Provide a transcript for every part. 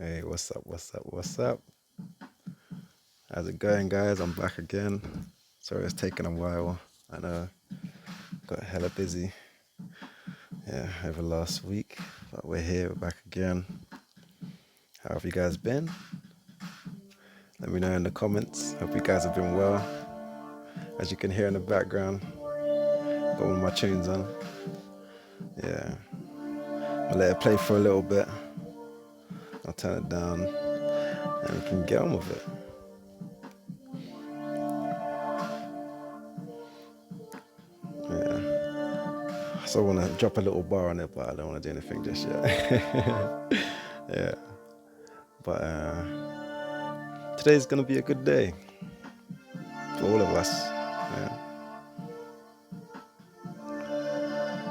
Hey, what's up? What's up? What's up? How's it going, guys? I'm back again. Sorry it's taken a while. I know, got hella busy, yeah, over last week, but we're here, we're back again. How have you guys been? Let me know in the comments. Hope you guys have been well. As you can hear in the background, got one of my tunes on. Yeah, I'll let it play for a little bit. I'll turn it down and we can get on with it. Yeah, so I want to drop a little bar on it, but I don't want to do anything just yet. Yeah, but today's gonna be a good day for all of us. Yeah.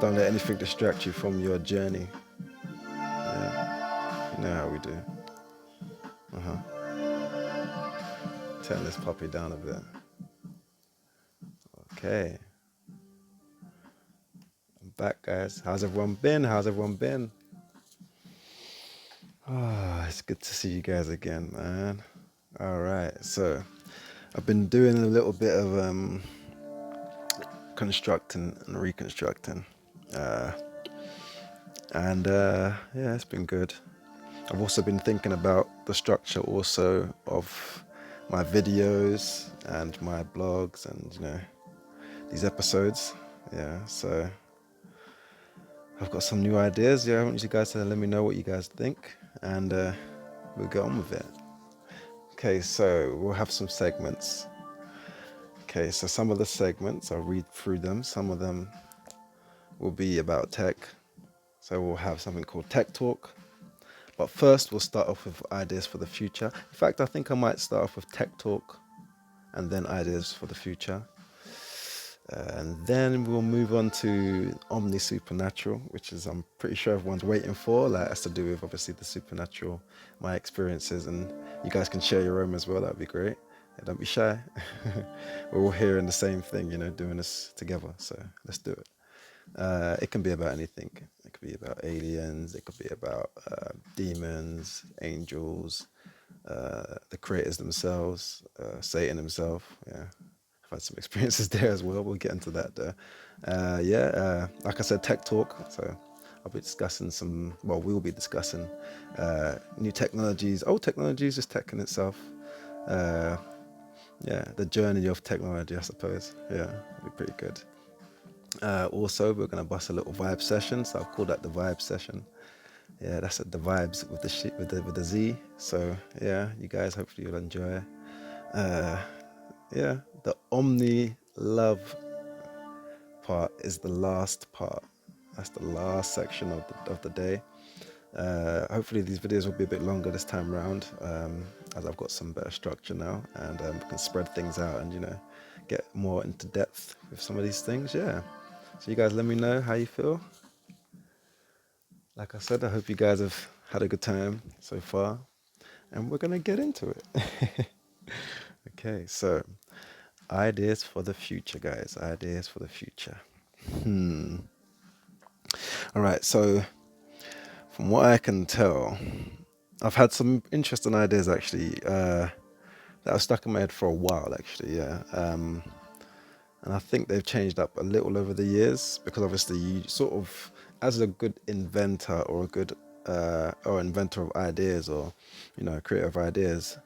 Don't let anything distract you from your journey. Yeah. You know how we do. Uh huh. Turn this puppy down a bit. Okay. I'm back, guys. How's everyone been? How's everyone been? Ah, it's good to see you guys again, man. All right. So I've been doing a little bit of constructing and reconstructing, uh, and yeah, it's been good. I've also been thinking about the structure also of my videos and my blogs and these episodes. Yeah, so I've got some new ideas. Yeah, I want you guys to let me know what you guys think, and we'll get on with it. Okay, so we'll have some segments. Okay, so some of the segments, I'll read through them. Some of them will be about tech. So we'll have something called Tech Talk. But first, we'll start off with ideas for the future. In fact, I think I might start off with Tech Talk and then ideas for the future. And then we'll move on to Omni Supernatural, which is I'm pretty sure everyone's waiting for. Like has to do with obviously the supernatural, my experiences, and you guys can share your own as well. That'd be great. Yeah, don't be shy. We're all hearing the same thing, doing this together. So let's do it. It can be about anything. It could be about aliens. It could be about demons, angels, the creators themselves, Satan himself. Yeah, I've had some experiences there as well. We'll get into that there. Yeah, like I said, tech talk. So I'll be discussing we'll be discussing new technologies, old technologies, just tech in itself. Uh, yeah, the journey of technology, I suppose. Yeah, it'll be pretty good. Also, we're gonna bust a little vibe session. So I've called that the vibe session. Yeah, that's the vibes with the shit with the Z. So yeah, you guys hopefully you'll enjoy. Uh, yeah, the Omni Love part is the last part. That's the last section of the day. Hopefully these videos will be a bit longer this time around, as I've got some better structure now, and we can spread things out and get more into depth with some of these things. Yeah. So you guys, let me know how you feel. Like I said, I hope you guys have had a good time so far, and we're gonna get into it. Okay, so ideas for the future, guys. Ideas for the future. Hmm. All right. So from what I can tell, I've had some interesting ideas actually that have stuck in my head for a while. Actually, yeah. And I think they've changed up a little over the years because obviously you sort of, as a good inventor or a good or inventor of ideas or creative ideas,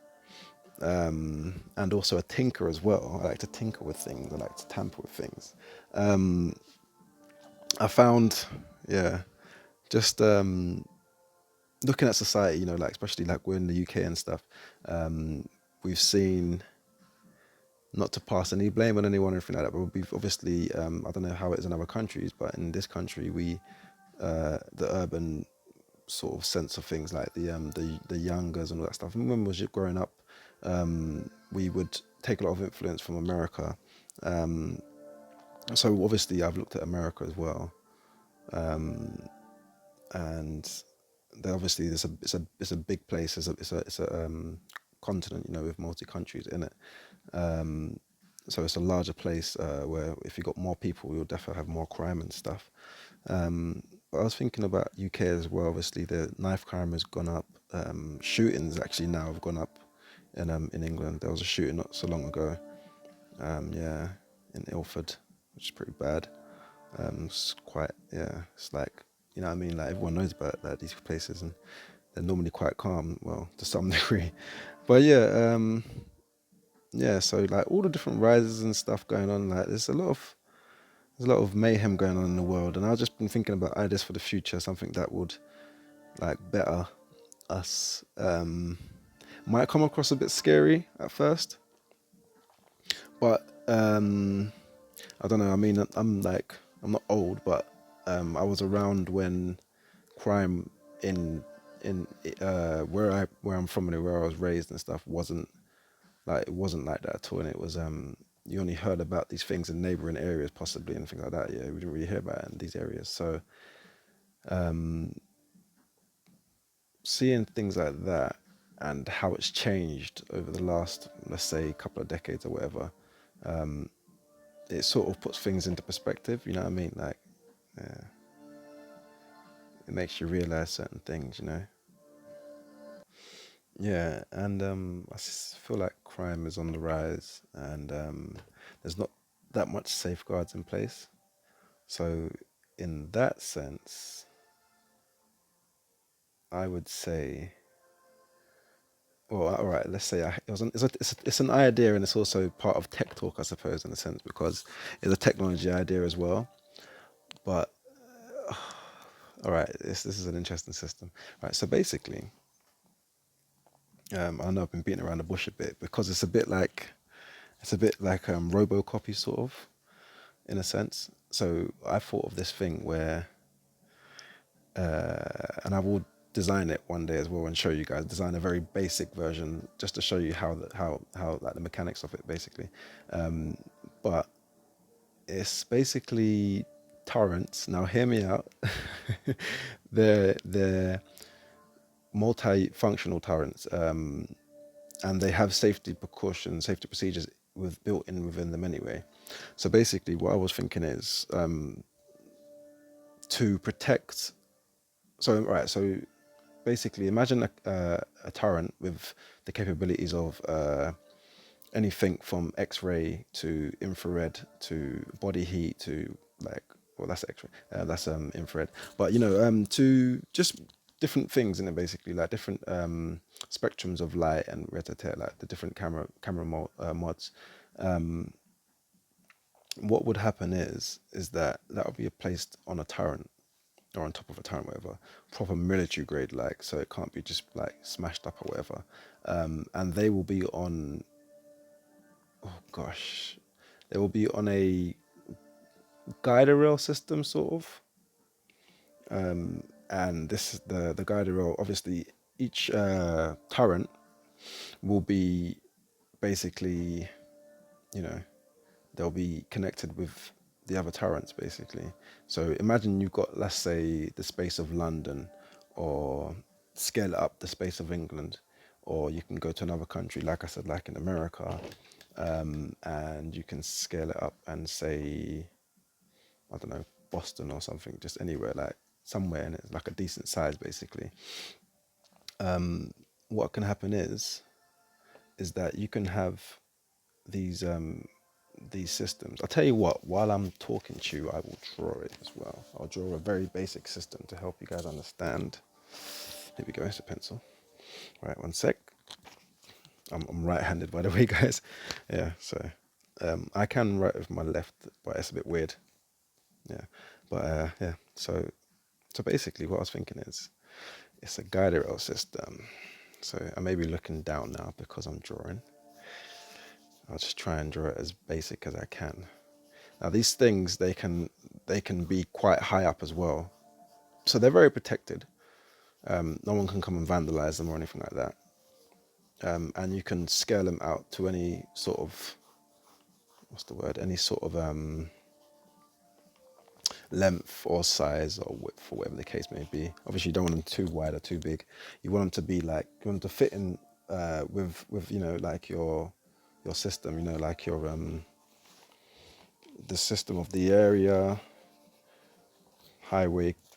and also a tinker as well. I like to tinker with things. I like to tamper with things. Um, I found, yeah, just looking at society, like especially like we're in the UK and stuff, we've seen, not to pass any blame on anyone or anything like that, but we've obviously, I don't know how it is in other countries, but in this country, the urban sort of sense of things like the youngers and all that stuff. And when we was growing up, we would take a lot of influence from America. Um, so obviously I've looked at America as well, and obviously it's a big place. It's a continent, with multi countries in it. So it's a larger place where if you got more people, you'll definitely have more crime and stuff. I was thinking about UK as well. Obviously, the knife crime has gone up. Shootings actually now have gone up in England. There was a shooting not so long ago. Yeah, in Ilford, which is pretty bad. It's quite, yeah. It's like, you know what I mean. Like everyone knows about like these places, and they're normally quite calm. Well, to some degree, but yeah, yeah. So like all the different rises and stuff going on. Like there's a lot of mayhem going on in the world, and I've just been thinking about ideas for the future, something that would like better us. Might come across a bit scary at first, but I don't know. I mean, I'm not old, but I was around when crime in where I'm from and where I was raised and stuff it wasn't like that at all. And it was you only heard about these things in neighboring areas possibly and things like that. Yeah, we didn't really hear about it in these areas. So seeing things like that and how it's changed over the last, let's say, couple of decades or whatever, it sort of puts things into perspective. You know what I mean? Like, yeah, it makes you realize certain things. You know? Yeah, and feel like crime is on the rise, and there's not that much safeguards in place. So, in that sense, I would say, well, all right, let's say it's an idea, and it's also part of tech talk, I suppose, in a sense, because it's a technology idea as well. But all right, this is an interesting system. Right, so basically, I know I've been beating around the bush a bit because it's a bit like RoboCopy sort of in a sense. So I thought of this thing where, and I will design it one day as well and show you guys. Design a very basic version just to show you how like the mechanics of it basically. But it's basically torrents. Now hear me out. They're multi-functional torrents, and they have safety precautions, safety procedures built in within them anyway. So basically, what I was thinking is to protect. So right, so basically, imagine a torrent with the capabilities of anything from X-ray to infrared to body heat to like, well, that's X-ray, that's infrared, but you know, to just different things in it basically, like different spectrums of light and like the different mods. What would happen is that would be placed on a turret or on top of a turret, whatever, proper military grade, like, so it can't be just like smashed up or whatever. And they will be on, oh gosh, they will be on a guide rail system, sort of. And this the guide rail, obviously, each turret will be basically, you know, they'll be connected with the other turrets basically. So imagine you've got, let's say, the space of London, or scale it up the space of England, or you can go to another country, like I said, like in America, and you can scale it up and say, I don't know, Boston or something, just anywhere, like somewhere, and it's like a decent size basically. What can happen is that you can have these systems. I'll tell you what, while I'm talking to you, I will draw it as well. I'll draw a very basic system to help you guys understand. Here we go, it's a pencil. Right, one sec. I'm right-handed, by the way, guys. Yeah, so I can write with my left, but it's a bit weird. Yeah, but yeah. So basically, what I was thinking is, it's a guide rail system. So I may be looking down now because I'm drawing. I'll just try and draw it as basic as I can. Now these things, they can be quite high up as well, so they're very protected. No one can come and vandalize them or anything like that. And you can scale them out to any sort of, what's the word? Any sort of length or size or width, or whatever the case may be. Obviously, you don't want them too wide or too big. You want them to be like, you want them to fit in with you know, like your system. You know, like your the system of the area,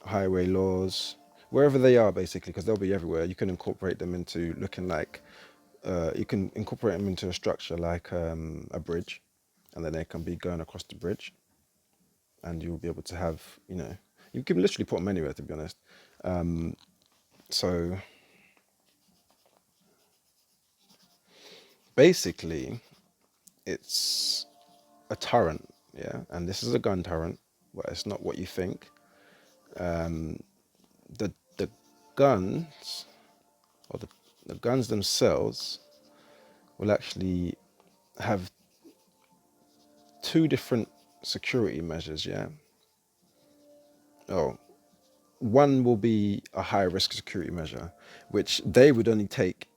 highway laws, wherever they are, basically, because they'll be everywhere. You can incorporate them into looking like, you can incorporate them into a structure like a bridge, and then they can be going across the bridge, and you'll be able to have, you can literally put them anywhere, to be honest. So basically, it's a turret, yeah, and this is a gun turret, but it's not what you think. The guns, or the guns themselves, will actually have two different security measures, yeah. Oh, one will be a high risk security measure, which they would only take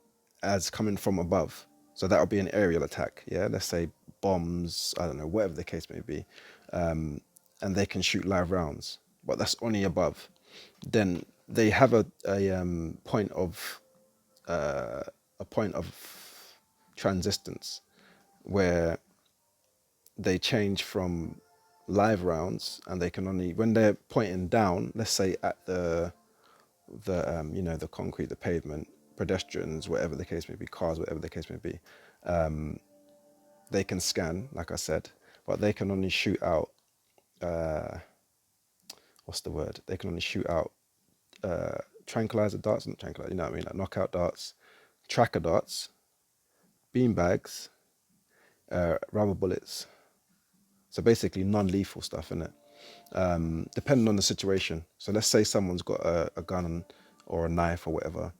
as coming from above. So that would be an aerial attack, yeah. Let's say bombs, I don't know, whatever the case may be, and they can shoot live rounds, but that's only above. Then they have a point of a point of transistence where they change from live rounds, and they can only, when they're pointing down, let's say at the concrete, the pavement, pedestrians, whatever the case may be, cars, whatever the case may be, they can scan, like I said, but they can only shoot out, what's the word? They can only shoot out tranquilizer darts, not tranquilizer, you know what I mean, like knockout darts, tracker darts, bean bags, rubber bullets. So basically non-lethal stuff, innit? Depending on the situation. So let's say someone's got a gun or a knife or whatever.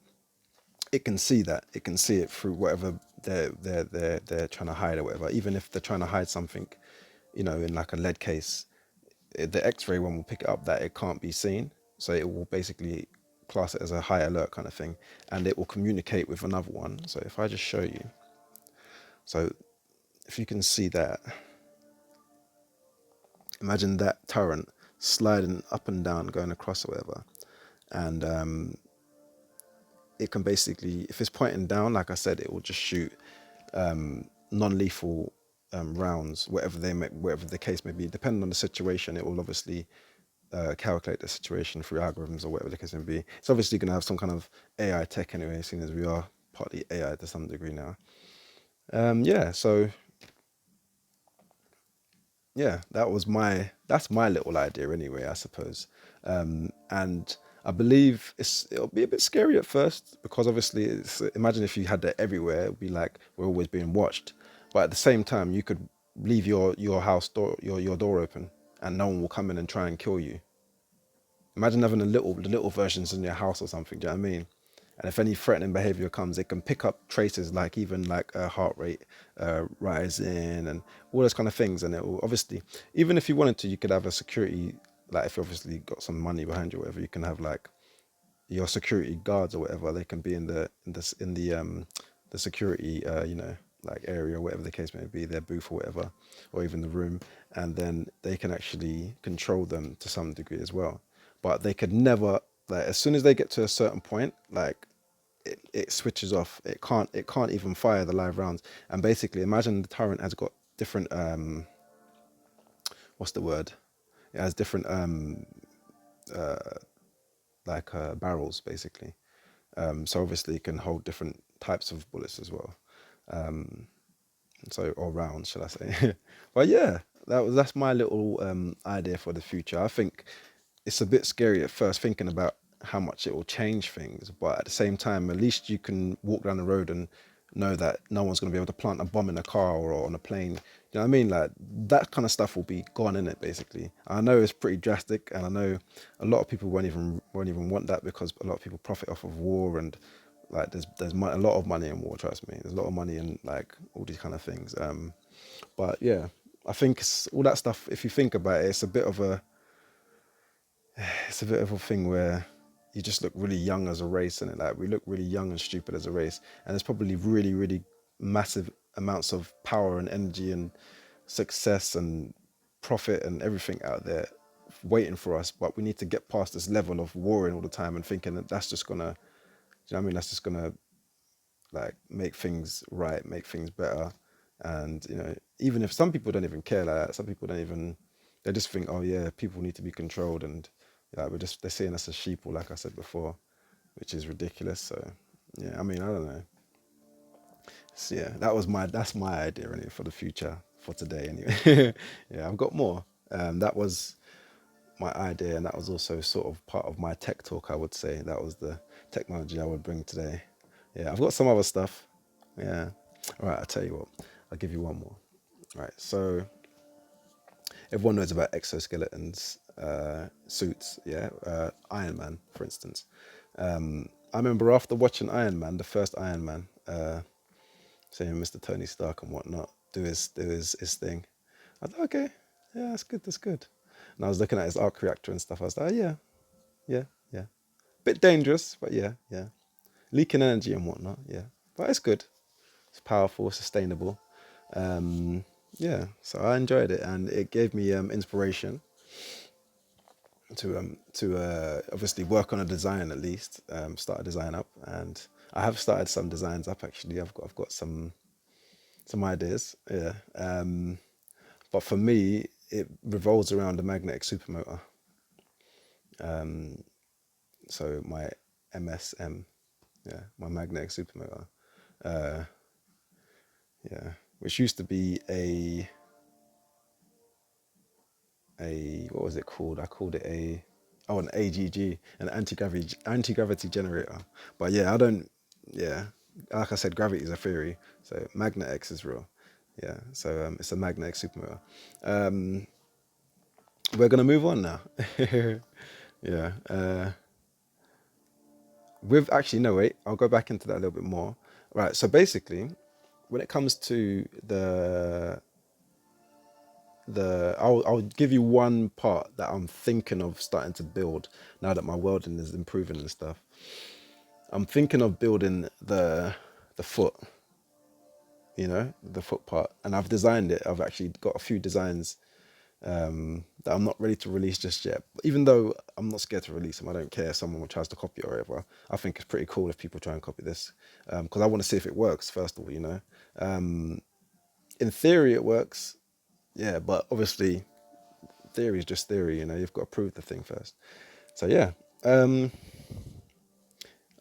It can see that. It can see it through whatever they're trying to hide or whatever. Even if they're trying to hide something, in like a lead case, the X-ray one will pick it up that it can't be seen. So it will basically class it as a high alert kind of thing, and it will communicate with another one. So if I just show you, so if you can see that, imagine that turret sliding up and down, going across or whatever, and it can basically, if it's pointing down, like I said, it will just shoot non-lethal rounds, whatever the case may be. Depending on the situation, it will obviously calculate the situation through algorithms or whatever the case may be. It's obviously going to have some kind of AI tech anyway, seeing as we are partly AI to some degree now. Yeah, so yeah, that's my little idea anyway, I suppose. And I believe it'll be a bit scary at first, because obviously imagine if you had that everywhere, it'd be like we're always being watched. But at the same time, you could leave your house door, your door open, and no one will come in and try and kill you. Imagine having the little versions in your house or something. Do you know what I mean? And if any threatening behavior comes, it can pick up traces like even like a heart rate rising and all those kind of things. And it will obviously, even if you wanted to, you could have a security, like if you obviously got some money behind you or whatever, you can have like your security guards or whatever. They can be in the security like area or whatever the case may be, their booth or whatever, or even the room, and then they can actually control them to some degree as well. But they could never, like, as soon as they get to a certain point, like it switches off. It can't even fire the live rounds. And basically, imagine the turret has got different what's the word? It has different like barrels basically. So obviously it can hold different types of bullets as well. So, or rounds, should I say? But yeah, that's my little idea for the future. I think it's a bit scary at first thinking about how much it will change things, but at the same time, at least you can walk down the road and know that no one's going to be able to plant a bomb in a car or on a plane. You know what I mean? Like that kind of stuff will be gone in it basically. I know it's pretty drastic, and I know a lot of people won't even want that, because a lot of people profit off of war, and like there's a lot of money in war. Trust me, there's a lot of money in like all these kind of things. But yeah, I think all that stuff. If you think about it, it's a bit of a thing where you just look really young as a race, and like we look really young and stupid as a race, and there's probably really really massive amounts of power and energy and success and profit and everything out there waiting for us, but we need to get past this level of warring all the time and thinking that that's just gonna, you know what I mean, that's just gonna like make things right, make things better. And even if some people don't even care like that, some people don't even, they just think, oh yeah, people need to be controlled, and Like they're seeing us as sheeple, like I said before, which is ridiculous. So yeah, I mean, I don't know. So yeah, that's my idea anyway for the future for today anyway. Yeah, I've got more. That was my idea, and that was also sort of part of my tech talk. I would say that was the technology I would bring today. Yeah, I've got some other stuff. Yeah. All right, I'll tell you what. I'll give you one more. All right. So everyone knows about exoskeletons, suits. Yeah. Iron Man, for instance. I remember after watching Iron Man, the first Iron Man, seeing Mr. Tony Stark and whatnot do his thing. I thought, okay, yeah, that's good. That's good. And I was looking at his arc reactor and stuff. I was like, oh, yeah, yeah, yeah. Bit dangerous, but yeah, yeah. Leaking energy and whatnot, yeah. But it's good. It's powerful, sustainable. Um, yeah, so I enjoyed it, and it gave me inspiration to obviously work on a design at least, start a design up, and I have started some designs up actually. I've got some ideas, yeah. But for me, it revolves around the magnetic supermotor. So my MSM, yeah, my magnetic supermotor, uh, yeah, which used to be a what was it called? I called it an AGG, an anti-gravity generator. But yeah, I don't. Yeah, like I said, gravity is a theory, so Magnet X is real. Yeah, so it's a magnetic supermotor. Um, we're gonna move on now. Yeah. With actually no wait, I'll go back into that a little bit more. Right. So basically, when it comes to I'll give you one part that I'm thinking of starting to build now that my welding is improving and stuff. I'm thinking of building the foot, the foot part, and I've designed it. I've actually got a few designs that I'm not ready to release just yet. Even though I'm not scared to release them, I don't care if someone tries to copy it or whatever. I think it's pretty cool if people try and copy this because I want to see if it works first of all. In theory, it works, yeah, but obviously theory is just theory. You've got to prove the thing first. So yeah, um,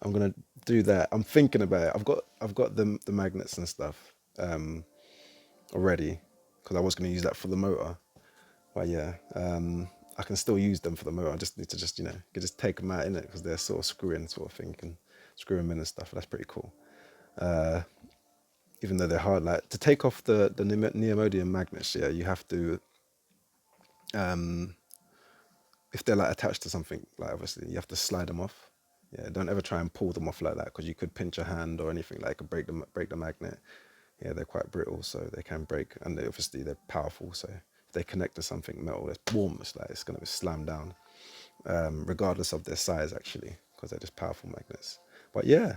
I'm gonna do that. I'm thinking about it. I've got the magnets and stuff already because I was gonna use that for the motor. But yeah, I can still use them for the motor. I just need to you just take them out in it because they're sort of screw-in sort of thing. You can screw them in and stuff. That's pretty cool. Even though they're hard, like to take off the neodymium magnets, yeah, you have to if they're like attached to something, like obviously you have to slide them off. Yeah, don't ever try and pull them off like that because you could pinch your hand or anything like could break the magnet. Yeah, they're quite brittle, so they can break, and they're powerful. So if they connect to something metal that's warm, it's gonna be slammed down, regardless of their size actually, because they're just powerful magnets. But yeah,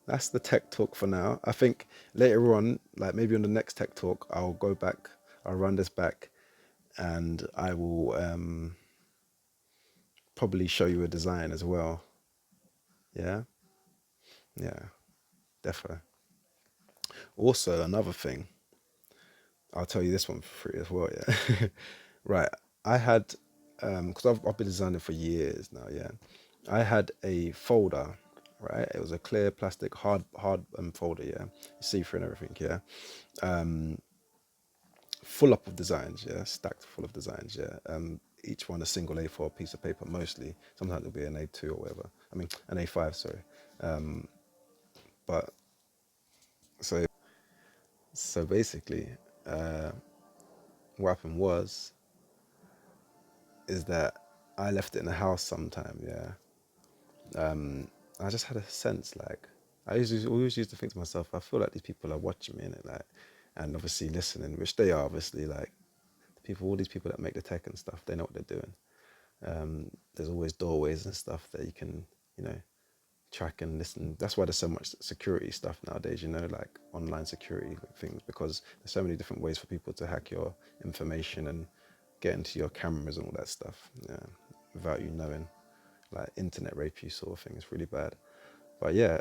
that's the tech talk for now. I think later on, like maybe on the next tech talk, I'll go back, I'll run this back, and I will probably show you a design as well. Yeah, yeah, defo. Also, another thing, I'll tell you this one for free as well. Yeah, right. I had because I've been designing for years now. Yeah, I had a folder. Right, it was a clear plastic hard folder. Yeah, see through and everything. Yeah, full up of designs. Yeah, stacked full of designs. Yeah, each one a single A4 piece of paper mostly. Sometimes it'll be an A2 or whatever. I mean, an A5. Sorry. But so basically, uh, what happened is that I left it in the house sometime. Yeah, I just had a sense like always used to think to myself, I feel like these people are watching me in it, like, and obviously listening, which they are obviously like all these people that make the tech and stuff, they know what they're doing. There's always doorways and stuff that you can, you know, track and listen. That's why there's so much security stuff nowadays, like online security things, because there's so many different ways for people to hack your information and get into your cameras and all that stuff, yeah, without you knowing, like internet rape you sort of thing. It's really bad. But yeah,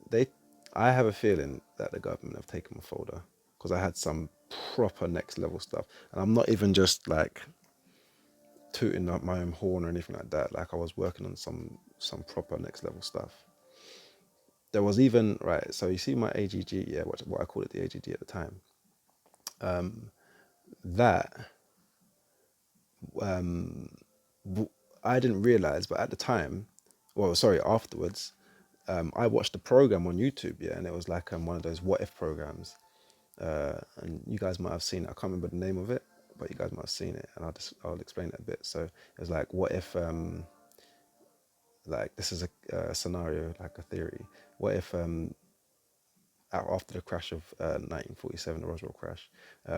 they, I have a feeling that the government have taken my folder because I had some proper next level stuff. And I'm not even just like tooting up my own horn or anything like that. Like I was working on some proper next level stuff. There was even right. So you see my AGG, yeah, what I called it the AGG at the time. That I didn't realize, but at the time, well, sorry, afterwards, I watched a program on YouTube, yeah, and it was like one of those what if programs. And you guys might have seen it. I can't remember the name of it, but you guys might have seen it, and I'll explain it a bit. So it was like, what if like this is a scenario, like a theory. What if after the crash of 1947, the Roswell crash,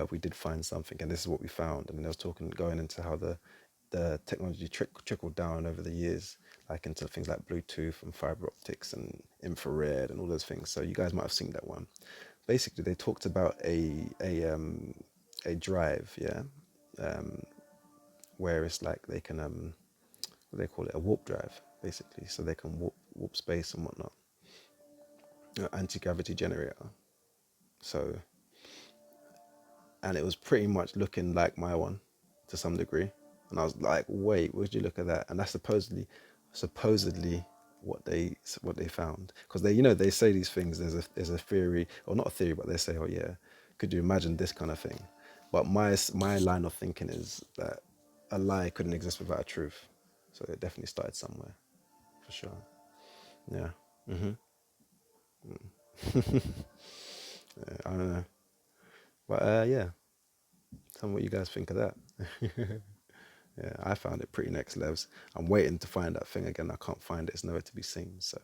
we did find something, and this is what we found. And I was going into how the technology trickled down over the years, like into things like Bluetooth and fiber optics and infrared and all those things. So you guys might have seen that one. Basically, they talked about a drive, yeah, where it's like they can what they call it, a warp drive, basically, so they can warp space and whatnot. Anti-gravity generator. So, and it was pretty much looking like my one to some degree. And I was like, wait, would you look at that? And that's supposedly what they found, because they say these things. There's a theory, or not a theory, but they say, oh yeah, could you imagine this kind of thing? But my line of thinking is that a lie couldn't exist without a truth. So it definitely started somewhere, for sure. Yeah. hmm I don't know, but yeah. Tell me what you guys think of that. Yeah, I found it pretty next levels. I'm waiting to find that thing again. I can't find it. It's nowhere to be seen. So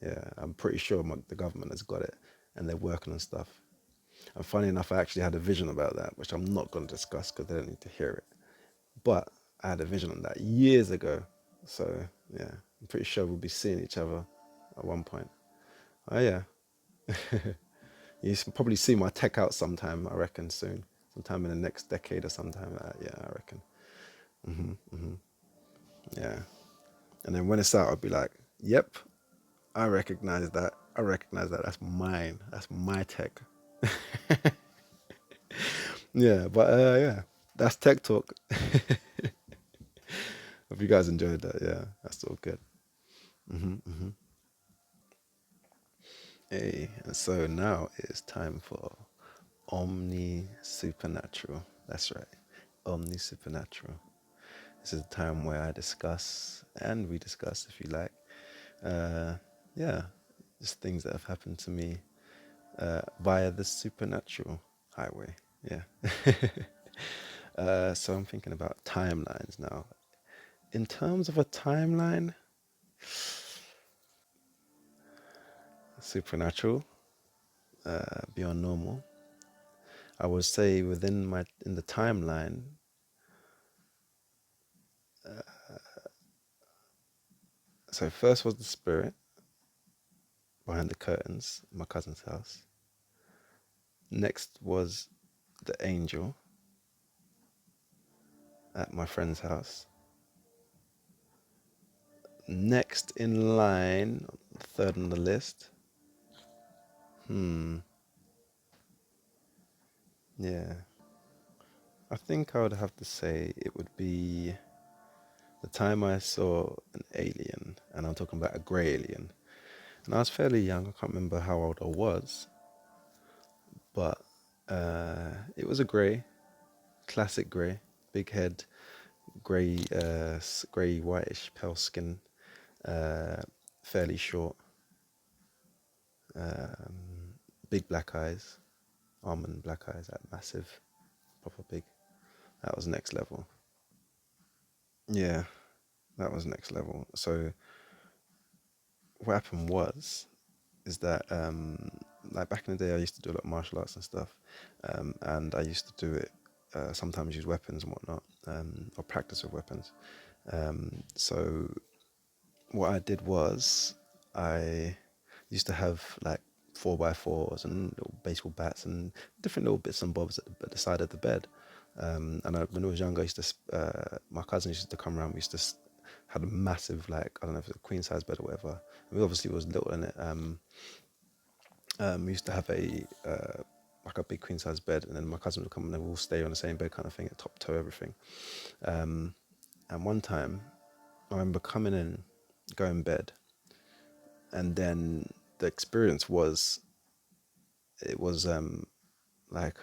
yeah, I'm pretty sure the government has got it and they're working on stuff. And funny enough, I actually had a vision about that, which I'm not going to discuss because they don't need to hear it. But I had a vision on that years ago. So yeah, I'm pretty sure we'll be seeing each other at one point. Oh yeah, you probably see my tech out sometime. I reckon soon, sometime in the next decade or sometime. Yeah, I reckon. Yeah. And then when it's out, I'll be like, yep, I recognize that. I recognize that. That's mine. That's my tech. Yeah, but yeah, that's tech talk. Hope you guys enjoyed that. Yeah, that's all good. Hey, and so now it's time for Omni Supernatural. That's right, Omni Supernatural. This is a time where I discuss, and we discuss, if you like, uh, yeah, just things that have happened to me via the supernatural highway. Yeah. So I'm thinking about timelines now. In terms of a timeline, supernatural, beyond normal, I would say in the timeline, so first was the spirit behind the curtains, my cousin's house. Next was the angel at my friend's house. Next in line, third on the list. Hmm. Yeah. I think I would have to say it would be the time I saw an alien, and I'm talking about a grey alien. And I was fairly young, I can't remember how old I was, but it was a grey, classic grey, big head, grey, grey whitish pale skin, uh, fairly short, big black eyes, almond black eyes, that massive, proper big. That was next level. Yeah, that was next level. So what happened was is that like back in the day, I used to do a lot of martial arts and stuff, and I used to do it sometimes use weapons and whatnot, or practice with weapons. So what I did was I used to have like 4x4s and little baseball bats and different little bits and bobs at the side of the bed. When I was younger, I used to my cousins used to come around. We used to had a massive, like, I don't know if it's a queen size bed or whatever. We obviously was little in it. We used to have like a big queen size bed, and then my cousin would come and they would all stay on the same bed kind of thing, top toe everything. And one time I remember coming in, going bed, and then the experience was, it was like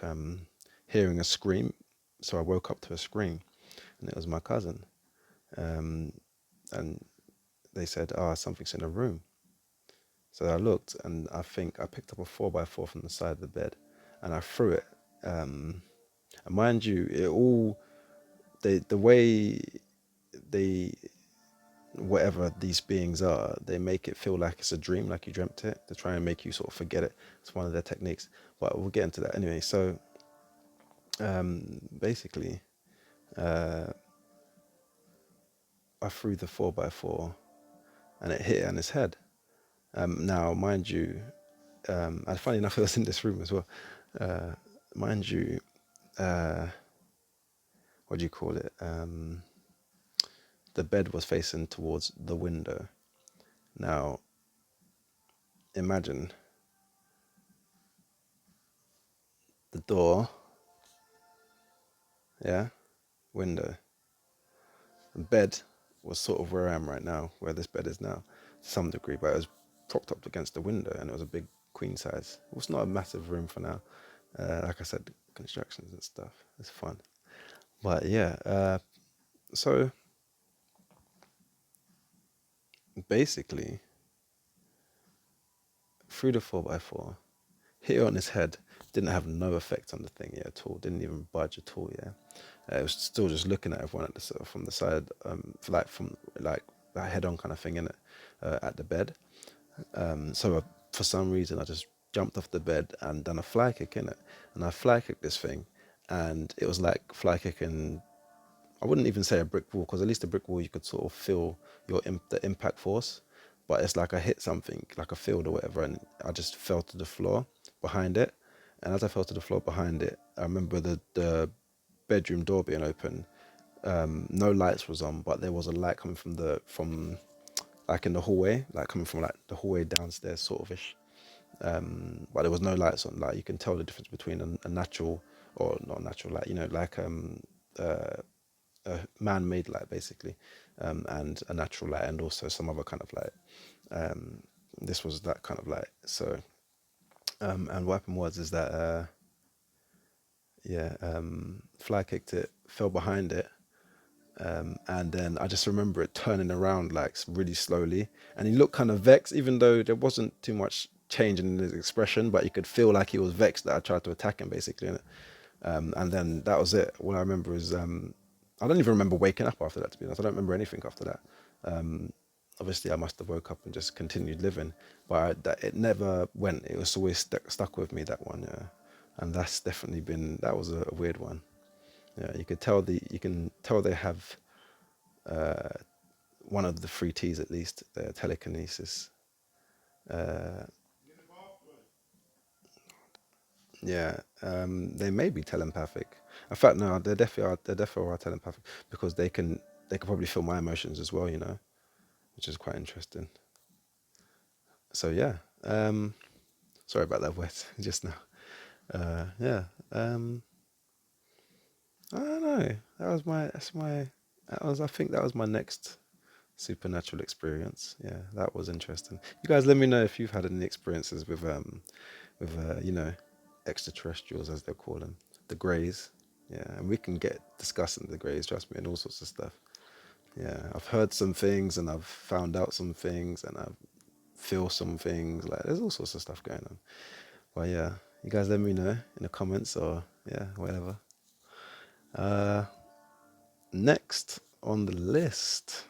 hearing a scream. So I woke up to a scream, and it was my cousin. Um, and they said, "Oh, something's in the room." So I looked, and I think I picked up a 4x4 from the side of the bed, and I threw it. And mind you, it all the way they, whatever these beings are, they make it feel like it's a dream, like you dreamt it, to try and make you sort of forget it. It's one of their techniques, but we'll get into that anyway. So basically, I threw the 4x4, and it hit on his head. Now, mind you, and funny enough, it was in this room as well. Mind you, what do you call it? The bed was facing towards the window. Now, imagine the door, yeah, window. The bed was sort of where I am right now, where this bed is now, to some degree, but it was propped up against the window, and it was a big queen size. It was not a massive room for now. Like I said, constructions and stuff. It's fun. But yeah, so basically, through the 4x4, hit on his head, didn't have no effect on the thing at all, didn't even budge at all, yeah. It was still just looking at everyone at the, from the side, from like that head on kind of thing in it, at the bed. So for some reason, I just jumped off the bed and done a fly kick in it, and I fly kicked this thing, and it was like fly kicking. I wouldn't even say a brick wall, because at least a brick wall you could sort of feel the impact force, but it's like I hit something like a field or whatever, and I just fell to the floor behind it. And as I fell to the floor behind it, I remember the bedroom door being open. No lights was on, but there was a light coming from like in the hallway, like coming from like the hallway downstairs, sort of ish. But there was no lights on. Like you can tell the difference between a natural, or not natural light, like a man-made light basically, and a natural light, and also some other kind of light. This was that kind of light. So, and what happened was is that fly kicked it, fell behind it, and then I just remember it turning around like really slowly, and he looked kind of vexed, even though there wasn't too much change in his expression, but you could feel like he was vexed that I tried to attack him basically. And then that was it. What I remember is I don't even remember waking up after that, to be honest. I don't remember anything after that. Obviously, I must have woke up and just continued living, but that it never went. It was always stuck with me, that one, yeah. And that's definitely been, that was a weird one. Yeah, you can tell they have one of the three T's at least, telekinesis. Uh, yeah, they may be telepathic. In fact, no, they definitely are. They definitely are telepathic, because they can probably feel my emotions as well, which is quite interesting. So yeah, sorry about that word just now. Yeah, I don't know. I think that was my next supernatural experience. Yeah, that was interesting. You guys, let me know if you've had any experiences with extraterrestrials, as they're called them, the Greys. Yeah, and we can get discussing the Greys, trust me, and all sorts of stuff. Yeah, I've heard some things, and I've found out some things, and I feel some things. Like there's all sorts of stuff going on. But yeah, you guys let me know in the comments, or yeah, whatever. Uh, Next on the list,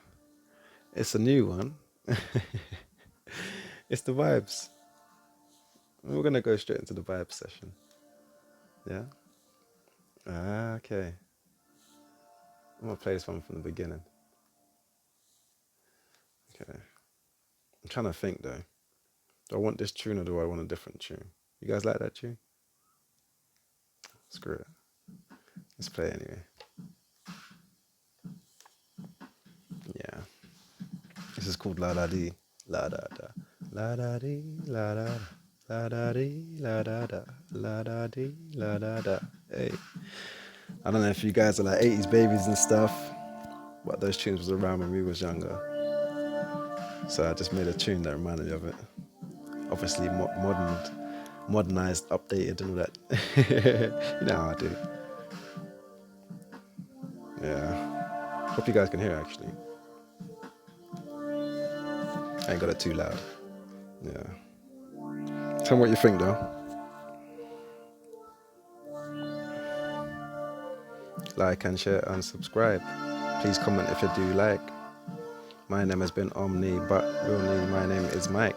it's a new one. It's the vibes. We're gonna go straight into the vibes session. Yeah. Okay. I'm gonna play this one from the beginning. Okay. I'm trying to think though. Do I want this tune, or do I want a different tune? You guys like that tune? Screw it. Let's play it anyway. Yeah. This is called La Da Dee. La Da Da. La Da Dee. La Da Da. La da dee, la da da, la da dee, la da da. Hey, I don't know if you guys are like 80s babies and stuff, but those tunes was around when we was younger. So I just made a tune that reminded me of it. Obviously modernized, updated and all that. You know how I do. Yeah. Hope you guys can hear it, actually. I ain't got it too loud. Yeah. Tell me what you think though. Like and share and subscribe. Please comment if you do like. My name has been Omni, but really my name is Mike.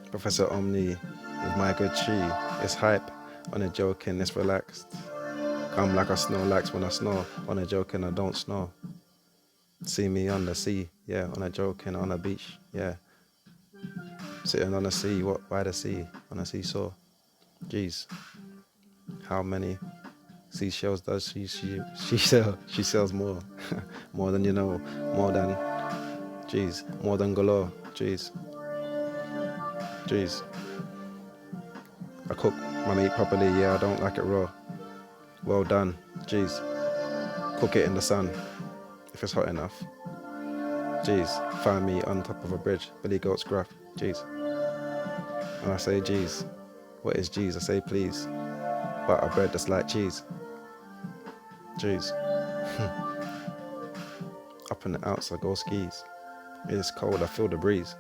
Professor Omni with my good chi. It's hype. On a joking, it's relaxed. Come like I snore, likes when I snore. On a joking, I don't snore. See me on the sea, yeah. On a joking, on a beach, yeah. Sitting on the sea, what by the sea, on a seesaw. Jeez, how many seashells does she sell? She sells more, more than you know, more than, jeez, more than galore. Jeez, jeez. I cook my meat properly, yeah. I don't like it raw. Well done, jeez. Cook it in the sun if it's hot enough. Jeez, find me on top of a bridge, Billy Goat's gruff. Jeez. And I say, jeez. What is jeez? I say, please. Butter bread that's like cheese. Jeez. Up in the outs, I go skis. It's cold, I feel the breeze.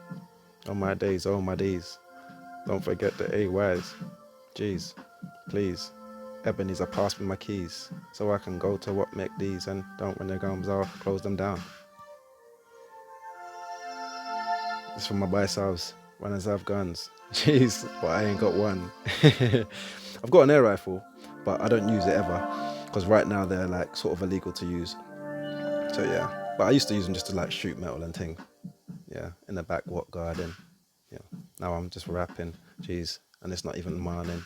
On my days, oh my days. Don't forget the AYs. Jeez. Please. Ebony's, I pass me my keys. So I can go to what make these and don't when the gums are, close them down. It's for my biceps. Runners have guns. Jeez, but I ain't got one. I've got an air rifle, but I don't use it ever. Because right now they're like sort of illegal to use. So yeah. But I used to use them just to like shoot metal and things. Yeah. In the back what garden. Yeah. Now I'm just rapping. Jeez. And it's not even morning.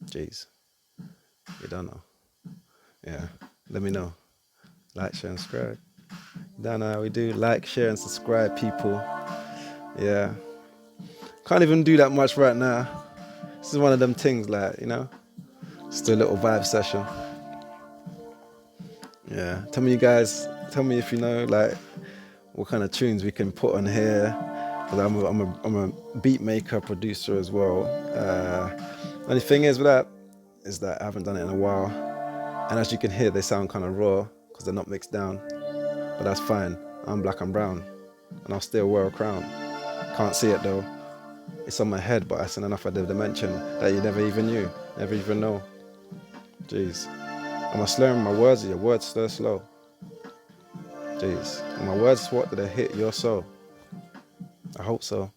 Jeez. You don't know. Yeah. Let me know. Like, share, and subscribe. Don't know how we do. Like, share, and subscribe, people. Yeah. Can't even do that much right now. This is one of them things, like, you know, just a little vibe session. Yeah. Tell me, you guys, tell me if you know, like, what kind of tunes we can put on here. Because I'm a beat maker, producer as well. Only thing is with that, is that I haven't done it in a while. And as you can hear, they sound kind of raw because they're not mixed down. But that's fine. I'm black and brown. And I'll still wear a crown. Can't see it though. It's on my head, but it's in enough of the dimension that you never even knew, never even know. Jeez. Am I slurring my words? Are your words slow? Jeez. Are my words what did they hit your soul? I hope so.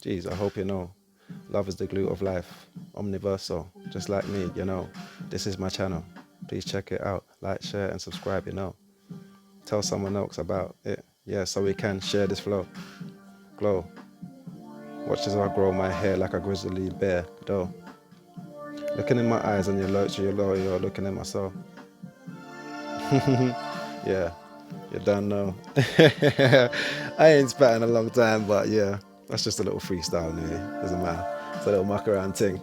Jeez, I hope you know. Love is the glue of life. Omniversal. Just like me, you know. This is my channel. Please check it out. Like, share, and subscribe, you know. Tell someone else about it. Yeah, so we can share this flow. Glow. Watch as I grow my hair like a grizzly bear, though. Looking in my eyes and you're looking in my soul. Yeah, you don't know. I ain't spatting a long time, but yeah, that's just a little freestyle anyway. Doesn't matter. It's a little muck around thing.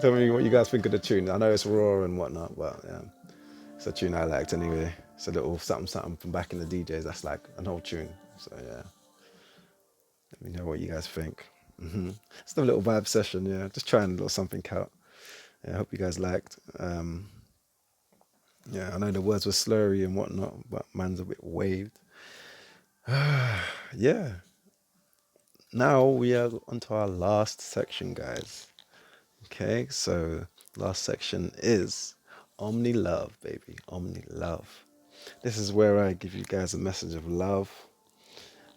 Tell me what you guys think of the tune. I know it's raw and whatnot, but yeah, it's a tune I liked anyway. It's a little something from back in the DJs. That's like an old tune. So yeah, let me know what you guys think. It's a little vibe session, yeah. Just trying a little something out. Yeah, I hope you guys liked. Yeah, I know the words were slurry and whatnot, but man's a bit waved. Yeah. Now we are onto our last section, guys. Okay, so last section is Omni Love, baby. Omni Love. This is where I give you guys a message of love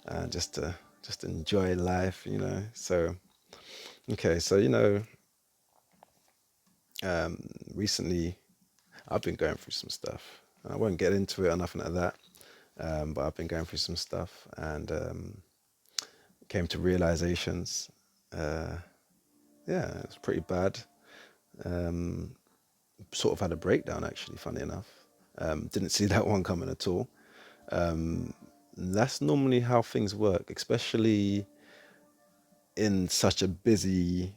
and just enjoy life, you know. So, okay, so you know, recently I've been going through some stuff. I won't get into it or nothing like that, but I've been going through some stuff and came to realizations. Yeah, it was pretty bad. Sort of had a breakdown actually, funny enough. Didn't see that one coming at all. That's normally how things work, especially in such a busy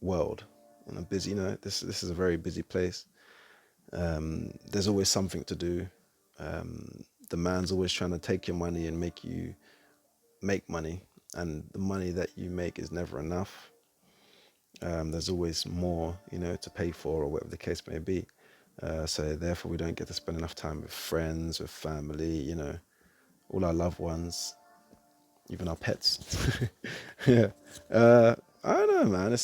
world, in a busy, this is a very busy place. There's always something to do. The man's always trying to take your money and make you make money, and the money that you make is never enough. There's always more, to pay for, or whatever the case may be. So therefore, we don't get to spend enough time with friends, with family, all our loved ones, even our pets. Yeah. I don't know, man.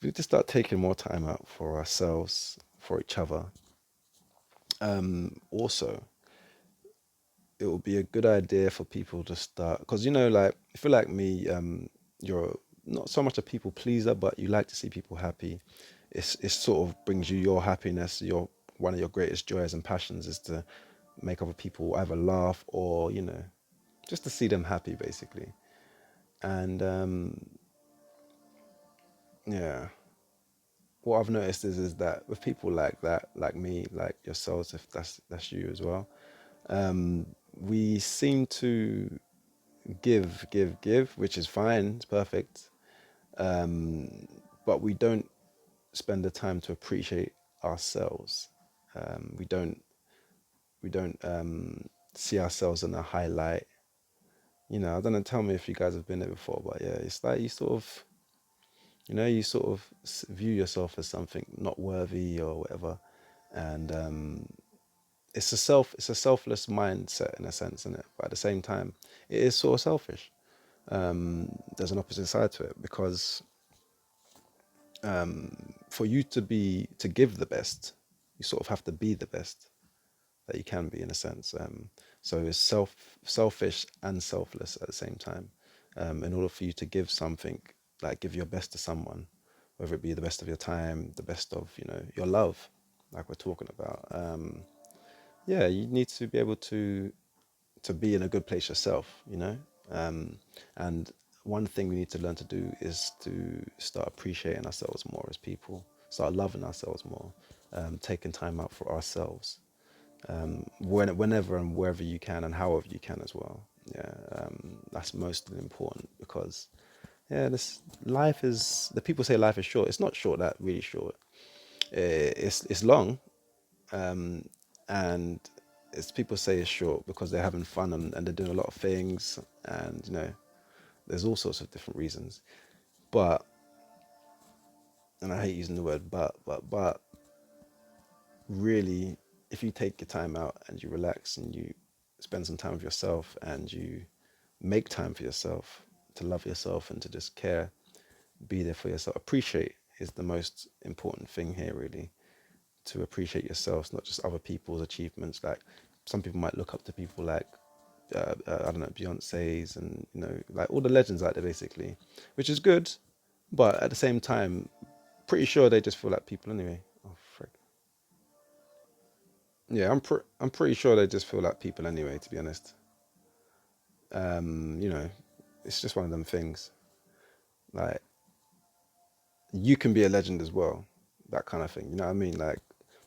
We need to start taking more time out for ourselves, for each other. Also, it would be a good idea for people to start, because like if you're like me, you're not so much a people pleaser, but you like to see people happy. It sort of brings you your happiness. Your One of your greatest joys and passions is to make other people either laugh or just to see them happy, basically. And yeah, what I've noticed is that with people like that, like me, like yourselves, if that's you as well, we seem to give, which is fine, it's perfect. But we don't spend the time to appreciate ourselves. We don't see ourselves in a highlight. I don't know. Tell me if you guys have been there before, but yeah, it's like you sort of view yourself as something not worthy or whatever, and it's a selfless mindset in a sense, isn't it? But at the same time, it is sort of selfish. There's an opposite side to it, because for you to give the best, you sort of have to be the best that you can be, in a sense. So it's selfish and selfless at the same time. In order for you to give something, like give your best to someone, whether it be the best of your time, the best of your love, like we're talking about. Yeah, you need to be able to be in a good place yourself. And one thing we need to learn to do is to start appreciating ourselves more as people, start loving ourselves more, taking time out for ourselves, whenever and wherever you can and however you can as well. Yeah, that's most important, because yeah, this life is. The people say life is short. It's not short. That really short. It's long, and it's people say it's short because they're having fun, and they're doing a lot of things, and there's all sorts of different reasons. But, and I hate using the word but really, if you take your time out and you relax and you spend some time with yourself and you make time for yourself, to love yourself and to just care, be there for yourself, appreciate is the most important thing here, really. To appreciate yourselves, not just other people's achievements. Like, some people might look up to people like I don't know, Beyonce's, and like all the legends out there, basically, which is good. But at the same time, pretty sure they just feel like people anyway. Oh frick. Yeah, I'm pretty sure they just feel like people anyway. To be honest, you know, it's just one of them things. Like, you can be a legend as well, that kind of thing. You know what I mean? Like,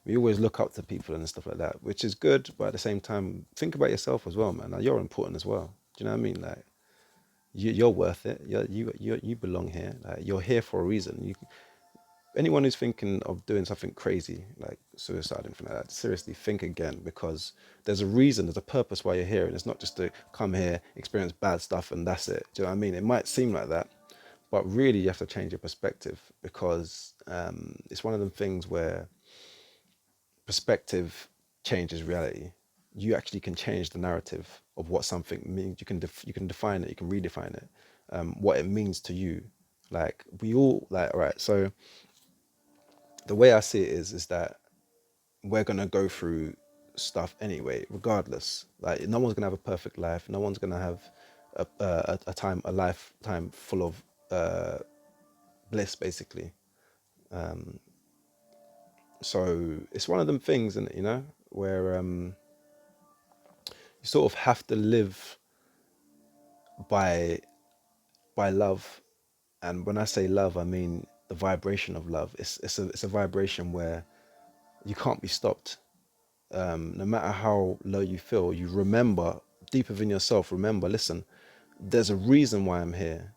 we always look up to people and stuff like that, which is good. But at the same time, think about yourself as well, man. Like, you're important as well. Do you know what I mean? Like, you're worth it. You belong here. Like, you're here for a reason. Anyone who's thinking of doing something crazy like suicide, anything like that, seriously think again, because there's a reason, there's a purpose why you're here, and it's not just to come here, experience bad stuff, and that's it. Do you know what I mean? It might seem like that, but really you have to change your perspective, because it's one of them things where perspective changes reality. You actually can change the narrative of what something means. You can define it, you can redefine it, what it means to you. Like, we all, like, all right, so the way I see it is that we're gonna go through stuff anyway, regardless. Like, no one's gonna have a perfect life. No one's gonna have a lifetime full of bliss, basically. So it's one of them things, and where you sort of have to live by love. And when I say love, I mean the vibration of love. It's a vibration where you can't be stopped. No matter how low you feel, you remember deep within yourself. Remember, listen, there's a reason why I'm here.